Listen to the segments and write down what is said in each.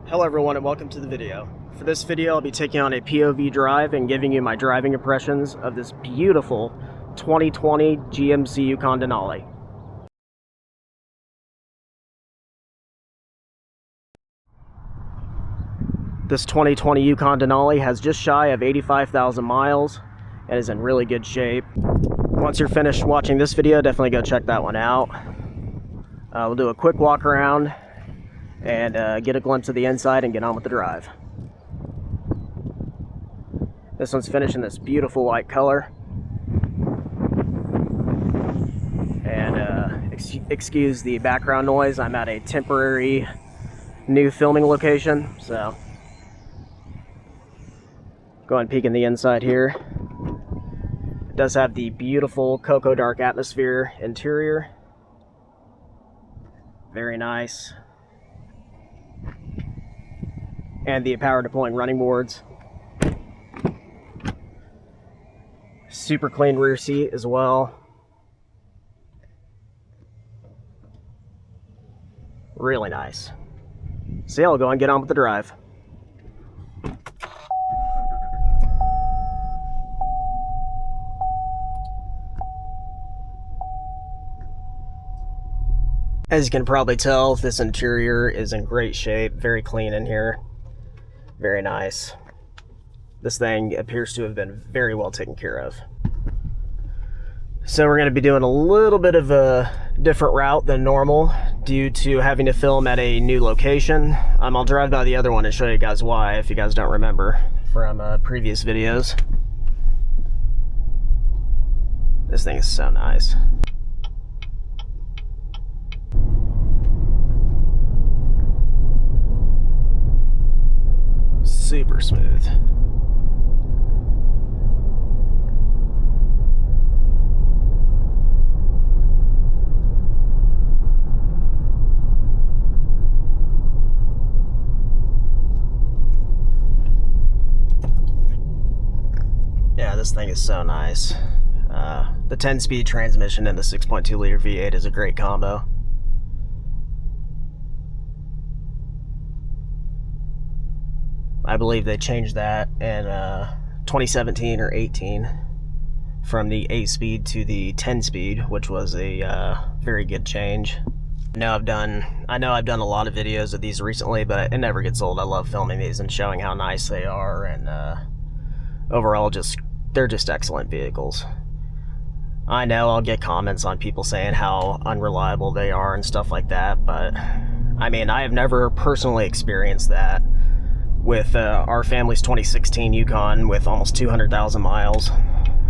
Hello everyone and welcome to the video. For this video I'll be taking on a POV drive and giving you my driving impressions of this beautiful 2020 GMC Yukon Denali. This 2020 Yukon Denali has just shy of 85,000 miles and is in really good shape. Once you're finished watching this video, definitely go check that one out. We'll do a quick walk around and get a glimpse of the inside and get on with the drive. This one's finished in this beautiful white color. And excuse the background noise, I'm at a temporary new filming location, so go and peek in the inside here. It does have the beautiful cocoa dark atmosphere interior. Very nice. And the power deploying running boards. Super clean rear seat as well. Really nice. So yeah, I'll go and get on with the drive. As you can probably tell, this interior is in great shape, very clean in here. Very nice. This thing appears to have been very well taken care of. So we're going to be doing a little bit of a different route than normal due to having to film at a new location. I'll drive by the other one and show you guys why if you guys don't remember from previous videos. This thing is so nice. Super smooth. Yeah, this thing is so nice. The 10-speed transmission and the 6.2 liter V8 is a great combo. I believe they changed that in 2017 or 18 from the 8-speed to the 10-speed, which was a very good change. I know I've done a lot of videos of these recently, but it never gets old. I love filming these and showing how nice they are, and overall they're just excellent vehicles. I know I'll get comments on people saying how unreliable they are and stuff like that, but I mean, I have never personally experienced that. With our family's 2016 Yukon with almost 200,000 miles,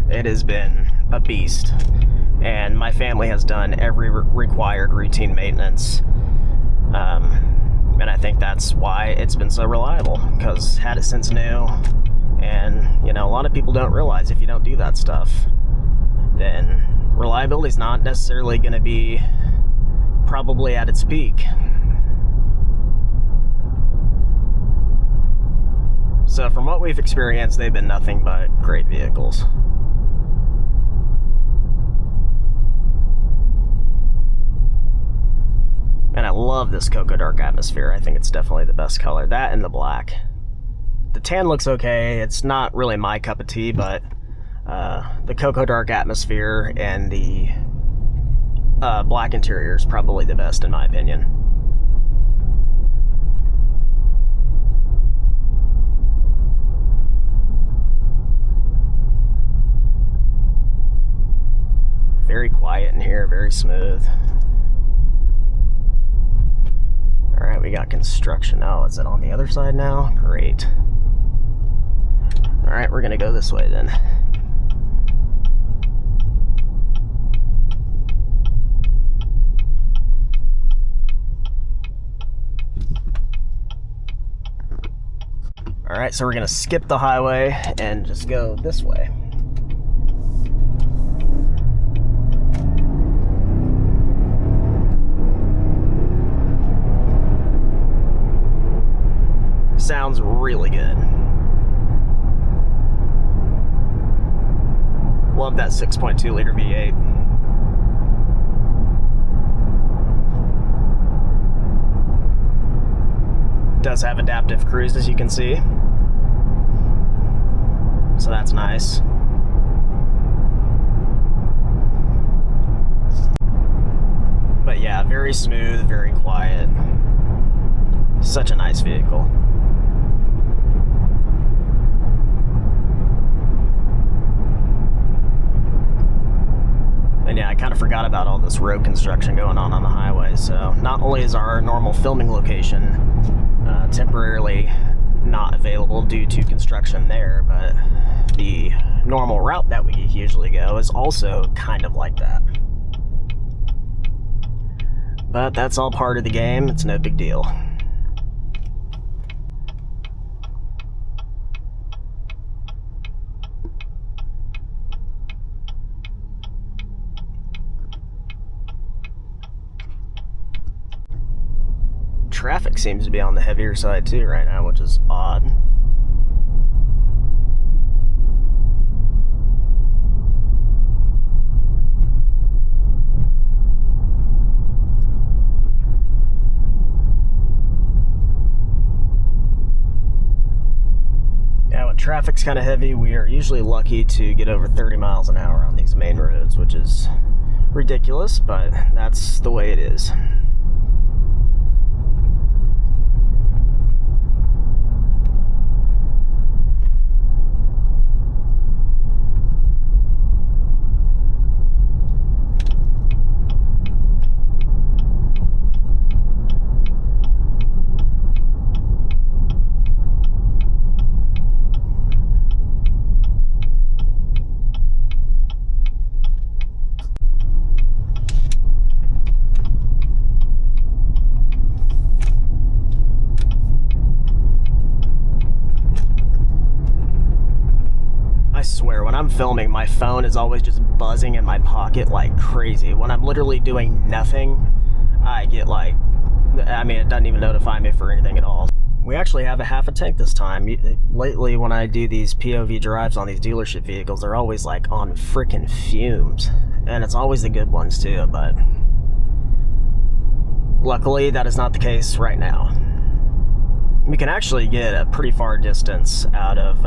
it has been a beast. And my family has done every required routine maintenance. And I think that's why it's been so reliable, because had it since new. And, you know, a lot of people don't realize if you don't do that stuff, then reliability is not necessarily going to be probably at its peak. So from what we've experienced, they've been nothing but great vehicles. And I love this cocoa dark atmosphere. I think it's definitely the best color. That and the black. The tan looks okay. It's not really my cup of tea, but the cocoa dark atmosphere and the black interior is probably the best in my opinion. Very quiet in here, very smooth. Alright, we got construction. Oh, is it on the other side now? Great. Alright, we're gonna go this way then. Alright, so we're gonna skip the highway and just go this way. Sounds really good. Love that 6.2 liter V8. does have adaptive cruise, as you can see, so that's nice. But yeah, very smooth, very quiet. Such a nice vehicle. And yeah, I kind of forgot about all this road construction going on the highway, so not only is our normal filming location temporarily not available due to construction there, but the normal route that we usually go is also kind of like that. But that's all part of the game, it's no big deal. Traffic seems to be on the heavier side too right now, which is odd. Yeah, when traffic's kind of heavy, we are usually lucky to get over 30 miles an hour on these main roads, which is ridiculous, but that's the way it is. I swear, when I'm filming, my phone is always just buzzing in my pocket like crazy. When I'm literally doing nothing, I get like, I mean, it doesn't even notify me for anything at all. We actually have a half a tank this time. Lately, when I do these POV drives on these dealership vehicles, they're always like on frickin' fumes. And it's always the good ones too, but luckily that is not the case right now. We can actually get a pretty far distance out of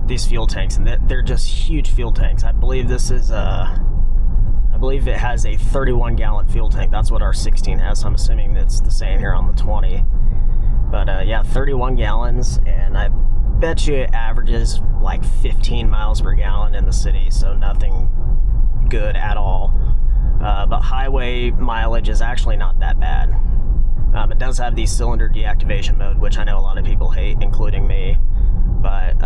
these fuel tanks, and they're just huge fuel tanks. I believe this is I believe it has a 31 gallon fuel tank. That's what our 16 has, so I'm assuming that's the same here on the 20. But yeah, 31 gallons, and I bet you it averages like 15 miles per gallon in the city, so nothing good at all. But highway mileage is actually not that bad. It does have the cylinder deactivation mode, which I know a lot of people hate, including me, but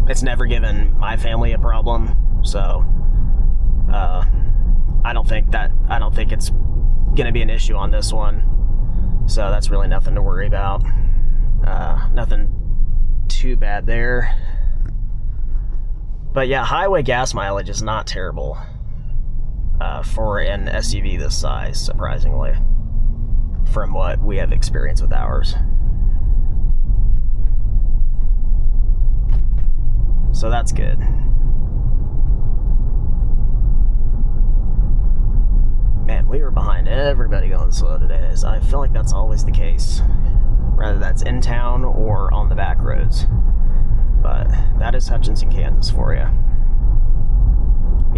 it's never given my family a problem, so I don't think it's gonna be an issue on this one, so that's really nothing to worry about. Nothing too bad there. But yeah, highway gas mileage is not terrible for an SUV this size, surprisingly, from what we have experienced with ours. So that's good. Man, we were behind everybody going slow today. So I feel like that's always the case, whether that's in town or on the back roads. But that is Hutchinson, Kansas for you.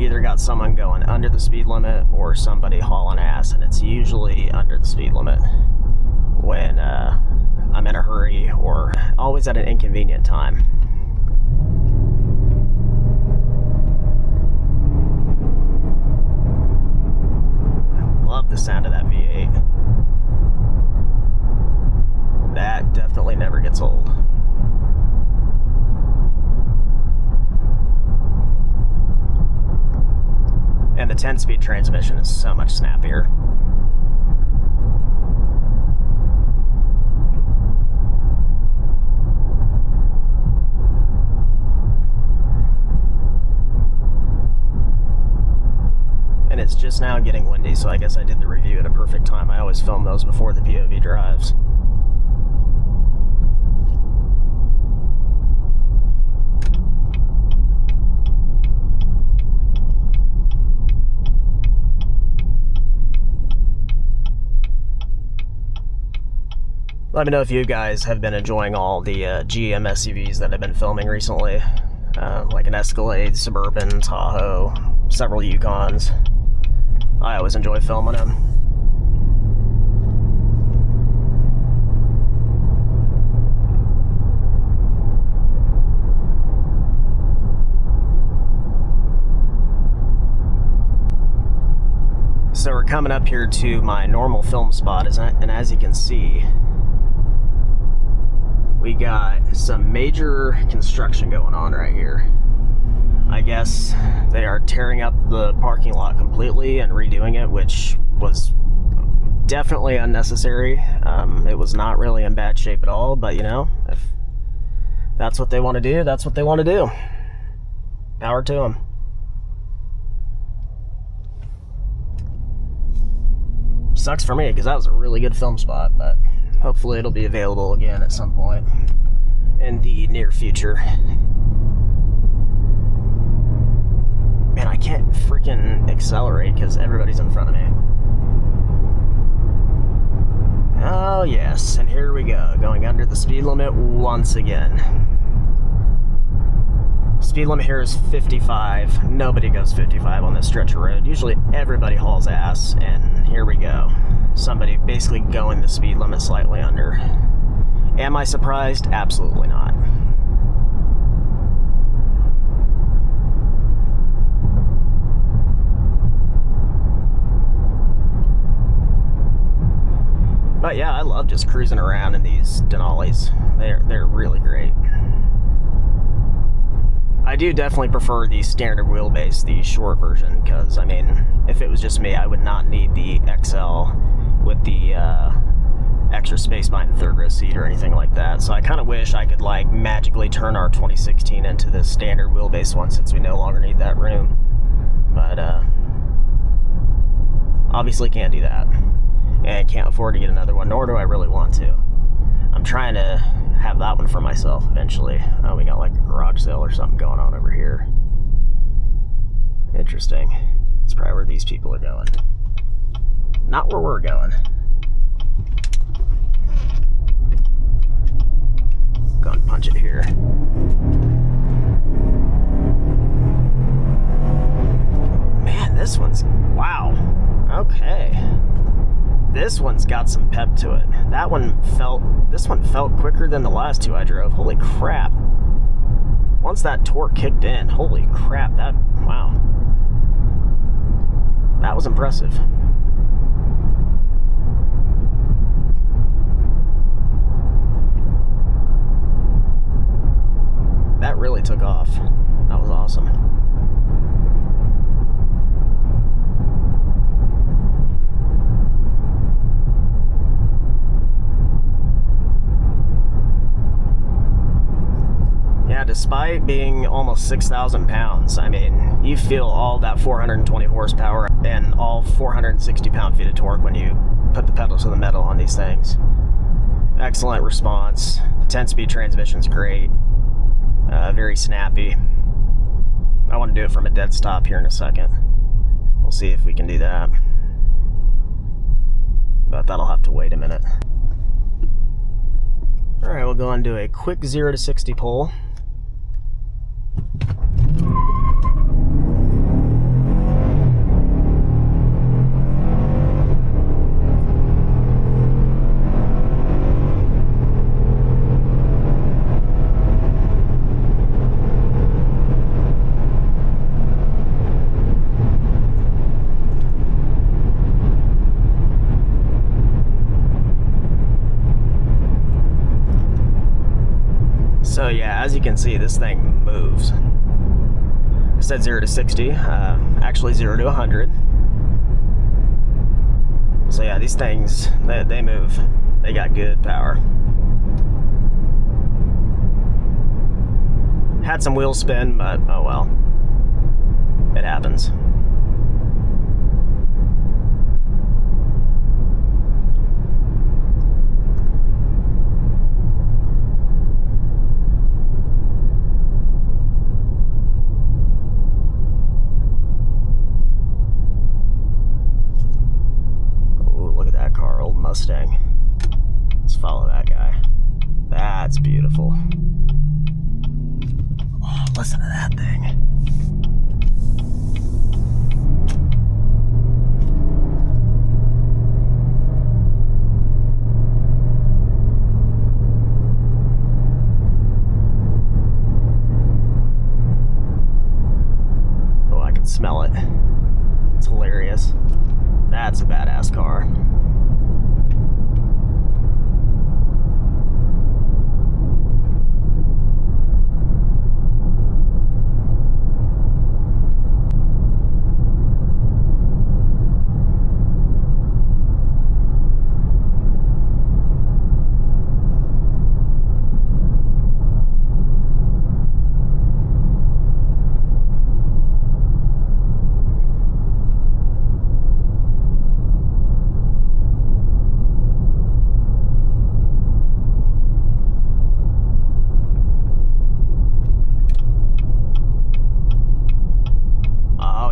Either got someone going under the speed limit or somebody hauling ass, and it's usually under the speed limit when I'm in a hurry or always at an inconvenient time. Love the sound of that V8. That definitely never gets old. And the 10-speed transmission is so much snappier. And it's just now getting windy, so I guess I did the review at a perfect time. I always film those before the POV drives. Let me know if you guys have been enjoying all the GM SUVs that I've been filming recently, like an Escalade, Suburban, Tahoe, several Yukons. I always enjoy filming them. So we're coming up here to my normal film spot, and as you can see, we got some major construction going on right here. I guess they are tearing up the parking lot completely and redoing it, which was definitely unnecessary. It was not really in bad shape at all, but you know, if that's what they want to do, that's what they want to do. Power to them. Sucks for me, because that was a really good film spot, but hopefully it'll be available again at some point in the near future. Man, I can't freaking accelerate because everybody's in front of me. Oh yes, and here we go, going under the speed limit once again. Speed limit here is 55. Nobody goes 55 on this stretch of road. Usually everybody hauls ass, and here we go. Somebody basically going the speed limit slightly under. Am I surprised? Absolutely not. But yeah, I love just cruising around in these Denalis. They're really great. I do definitely prefer the standard wheelbase, the short version, because, I mean, if it was just me, I would not need the XL with the extra space behind the third row seat or anything like that. So I kind of wish I could, like, magically turn our 2016 into the standard wheelbase one, since we no longer need that room. But, obviously can't do that. And can't afford to get another one, nor do I really want to. I'm trying to have that one for myself eventually. Oh, we got like a garage sale or something going on over here. Interesting. It's probably where these people are going. Not where we're going. Go and punch it here. Man, this one's... wow. Okay. This one's got some pep to it. This one felt quicker than the last two I drove. Holy crap. Once that torque kicked in, holy crap, wow. That was impressive. That really took off. That was awesome. Despite being almost 6,000 pounds, I mean, you feel all that 420 horsepower and all 460 pound-feet of torque when you put the pedal to the metal on these things. Excellent response. The 10-speed transmission's great. Very snappy. I want to do it from a dead stop here in a second. We'll see if we can do that. But that'll have to wait a minute. Alright, we'll go and do a quick 0 to 60 pull. So yeah, as you can see, this thing moves. I said 0 to 60, actually 0 to 100. So yeah, these things, they move. They got good power. Had some wheel spin, but oh well. It happens. Mustang. Let's follow that guy. That's beautiful. Oh, listen to that thing. Oh, I can smell it. It's hilarious. That's a badass car.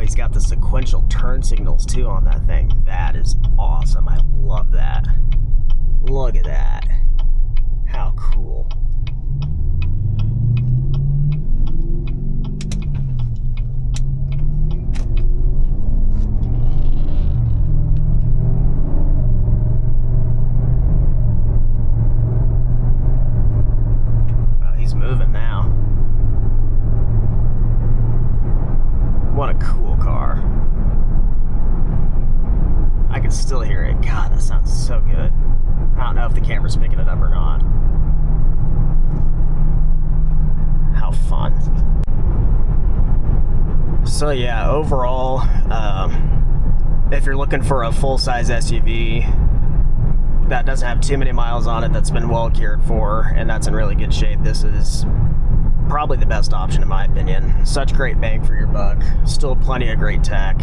He's got the sequential turn signals too on that thing. That is awesome. I love that. Look at that. How cool. Oh, he's moving now. What a cool car. I can still hear it. God, that sounds so good. I don't know if the camera's picking it up or not. How fun. So yeah, overall, if you're looking for a full-size SUV that doesn't have too many miles on it, that's been well cared for, and that's in really good shape, this is probably the best option in my opinion. Such great bang for your buck, still plenty of great tech,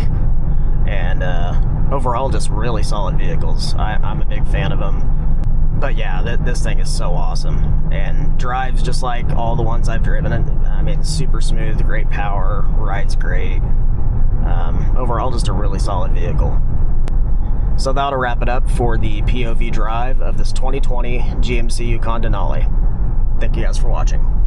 and overall just really solid vehicles. I'm a big fan of them. But yeah, this thing is so awesome and drives just like all the ones I've driven. I mean, super smooth, great power, rides great. Overall just a really solid vehicle. So that'll wrap it up for the POV drive of this 2020 GMC Yukon Denali. Thank you guys for watching.